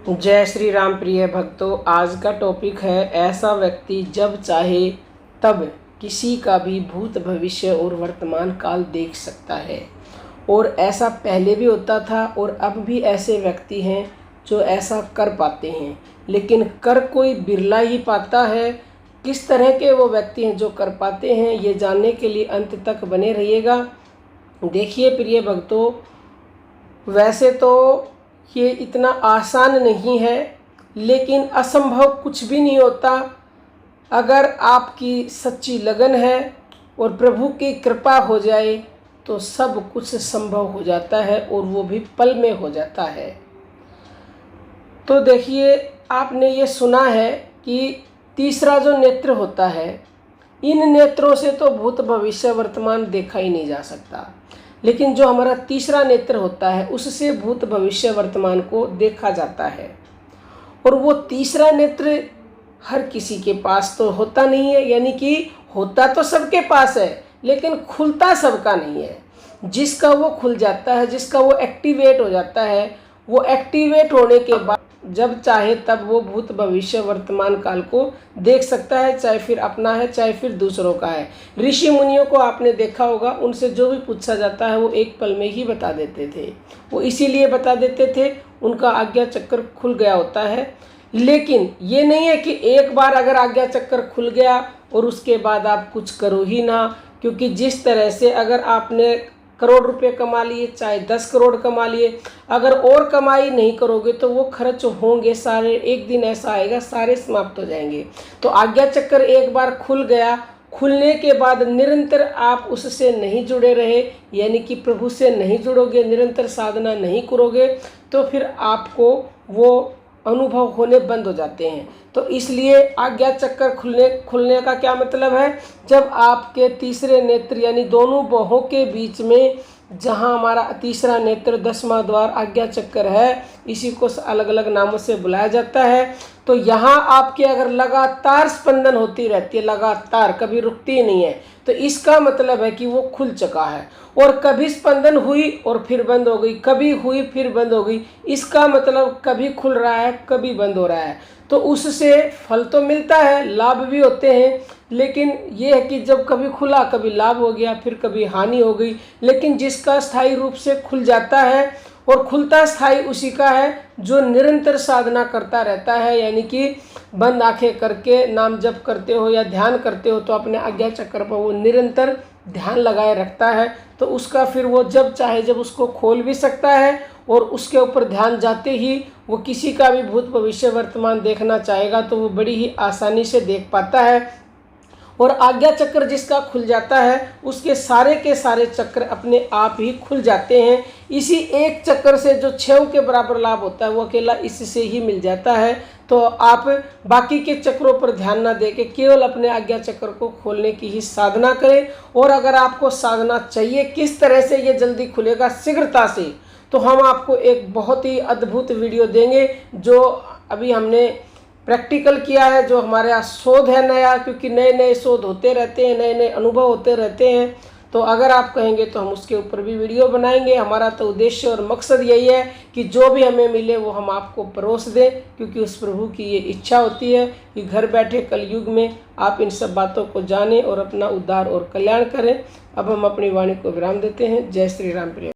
जय श्री राम प्रिय भक्तों। आज का टॉपिक है ऐसा व्यक्ति जब चाहे तब किसी का भी भूत भविष्य और वर्तमान काल देख सकता है। और ऐसा पहले भी होता था और अब भी ऐसे व्यक्ति हैं जो ऐसा कर पाते हैं, लेकिन कर कोई बिरला ही पाता है। किस तरह के वो व्यक्ति हैं जो कर पाते हैं, ये जानने के लिए अंत तक बने रहिएगा। देखिए प्रिय भक्तों, वैसे तो ये इतना आसान नहीं है, लेकिन असंभव कुछ भी नहीं होता। अगर आपकी सच्ची लगन है और प्रभु की कृपा हो जाए तो सब कुछ संभव हो जाता है, और वो भी पल में हो जाता है। तो देखिए, आपने ये सुना है कि तीसरा जो नेत्र होता है, इन नेत्रों से तो भूत भविष्य वर्तमान देखा ही नहीं जा सकता, लेकिन जो हमारा तीसरा नेत्र होता है उससे भूत भविष्य वर्तमान को देखा जाता है। और वो तीसरा नेत्र हर किसी के पास तो होता नहीं है, यानी कि होता तो सबके पास है लेकिन खुलता सबका नहीं है। जिसका वो खुल जाता है, जिसका वो एक्टिवेट हो जाता है, वो एक्टिवेट होने के बाद जब चाहे तब वो भूत भविष्य वर्तमान काल को देख सकता है, चाहे फिर अपना है चाहे फिर दूसरों का है। ऋषि मुनियों को आपने देखा होगा, उनसे जो भी पूछा जाता है वो एक पल में ही बता देते थे। वो इसीलिए बता देते थे, उनका आज्ञा चक्कर खुल गया होता है। लेकिन ये नहीं है कि एक बार अगर आज्ञा चक्कर खुल गया और उसके बाद आप कुछ करो ही ना, क्योंकि जिस तरह से अगर आपने करोड़ रुपए कमा लिए, चाहे 10 करोड़ कमा लिए, अगर और कमाई नहीं करोगे तो वो खर्च होंगे सारे। एक दिन ऐसा आएगा सारे समाप्त हो जाएंगे। तो आज्ञा चक्कर एक बार खुल गया, खुलने के बाद निरंतर आप उससे नहीं जुड़े रहे, यानी कि प्रभु से नहीं जुड़ोगे, निरंतर साधना नहीं करोगे, तो फिर आपको वो अनुभव होने बंद हो जाते हैं। तो इसलिए आज्ञा चक्कर खुलने का क्या मतलब है, जब आपके तीसरे नेत्र यानी दोनों बाहों के बीच में जहां हमारा तीसरा नेत्र 10वां द्वार आज्ञा चक्कर है, इसी को अलग अलग नामों से बुलाया जाता है। तो यहाँ आपके अगर लगातार स्पंदन होती रहती है, लगातार कभी रुकती नहीं है, तो इसका मतलब है कि वो खुल चुका है। और कभी स्पंदन हुई और फिर बंद हो गई, कभी हुई फिर बंद हो गई, इसका मतलब कभी खुल रहा है कभी बंद हो रहा है। तो उससे फल तो मिलता है, लाभ भी होते हैं, लेकिन ये है कि जब कभी खुला कभी लाभ हो गया, फिर कभी हानि हो गई। लेकिन जिसका स्थायी रूप से खुल जाता है, और खुलता स्थायी उसी का है जो निरंतर साधना करता रहता है, यानी कि बंद आंखें करके नाम जप करते हो या ध्यान करते हो तो अपने आज्ञा चक्र पर वो निरंतर ध्यान लगाए रखता है। तो उसका फिर वो जब चाहे जब उसको खोल भी सकता है, और उसके ऊपर ध्यान जाते ही वो किसी का भी भूत भविष्य वर्तमान देखना चाहेगा तो वो बड़ी ही आसानी से देख पाता है। और आज्ञा चक्र जिसका खुल जाता है उसके सारे के सारे चक्र अपने आप ही खुल जाते हैं। इसी एक चक्कर से जो 6 के बराबर लाभ होता है वो अकेला इससे ही मिल जाता है। तो आप बाकी के चक्रों पर ध्यान ना देके केवल अपने आज्ञा चक्र को खोलने की ही साधना करें। और अगर आपको साधना चाहिए किस तरह से ये जल्दी खुलेगा शीघ्रता से, तो हम आपको एक बहुत ही अद्भुत वीडियो देंगे जो अभी हमने प्रैक्टिकल किया है, जो हमारे यहाँ शोध है नया, क्योंकि नए नए शोध होते रहते हैं, नए नए अनुभव होते रहते हैं। तो अगर आप कहेंगे तो हम उसके ऊपर भी वीडियो बनाएंगे। हमारा तो उद्देश्य और मकसद यही है कि जो भी हमें मिले वो हम आपको परोस दें, क्योंकि उस प्रभु की ये इच्छा होती है कि घर बैठे कलयुग में आप इन सब बातों को जानें और अपना उद्धार और कल्याण करें। अब हम अपनी वाणी को विराम देते हैं। जय श्री राम प्रिय।